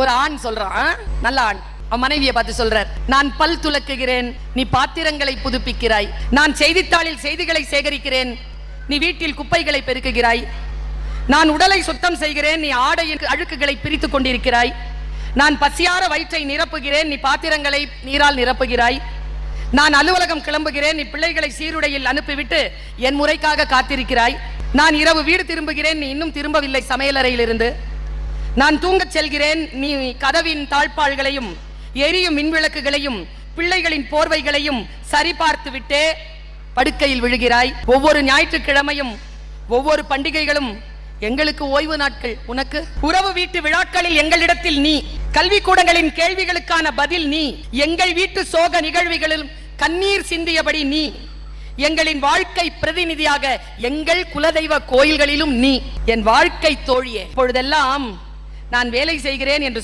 ஒரு ஆண் சொல்றான், நல்ல ஆண், மனைவியை பார்த்து சொல்றார், நான் பல் துலக்குகிறேன், நீ பாத்திரங்களை புதுப்பிக்கிறாய். நான் செய்தித்தாளில் செய்திகளை சேகரிக்கிறேன், நீ வீட்டில் குப்பைகளை பெருக்குகிறாய். நான் உடலை சுத்தம் செய்கிறேன், நீ ஆடையின் அழுக்குகளை பிரித்துக் கொண்டிருக்கிறாய். நான் பசியார வயிற்றை நிரப்புகிறேன், நீ பாத்திரங்களை நீரால் நிரப்புகிறாய். நான் அலுவலகம் கிளம்புகிறேன், நீ பிள்ளைகளை சீருடையில் அனுப்பிவிட்டு என் முறைக்காக காத்திருக்கிறாய். நான் இரவு வீடு திரும்புகிறேன், நீ இன்னும் திரும்பவில்லை சமையலறையில் இருந்து. நான் தூங்கச் செல்கிறேன், நீ கதவின் தாழ்பாள்களையும் எரியும் மின்விளக்குகளையும் பிள்ளைகளின் போர்வைகளையும் சரிபார்த்து விட்டே படுக்கையில் விழுகிறாய். ஒவ்வொரு ஞாயிற்றுக்கிழமையும் ஒவ்வொரு பண்டிகைகளும் எங்களுக்கு ஓய்வு நாட்கள். உனக்கு உறவு வீட்டு விழாக்களில் எங்களிடத்தில் நீ, கல்வி கூடங்களின் கேள்விகளுக்கான பதில் நீ, எங்கள் வீட்டு சோக நிகழ்வுகளிலும் கண்ணீர் சிந்தியபடி நீ, எங்களின் வாழ்க்கை பிரதிநிதியாக எங்கள் குலதெய்வ கோயில்களிலும் நீ என் வாழ்க்கை தோழியே. இப்பொழுதெல்லாம் நான் வேலை செய்கிறேன் என்று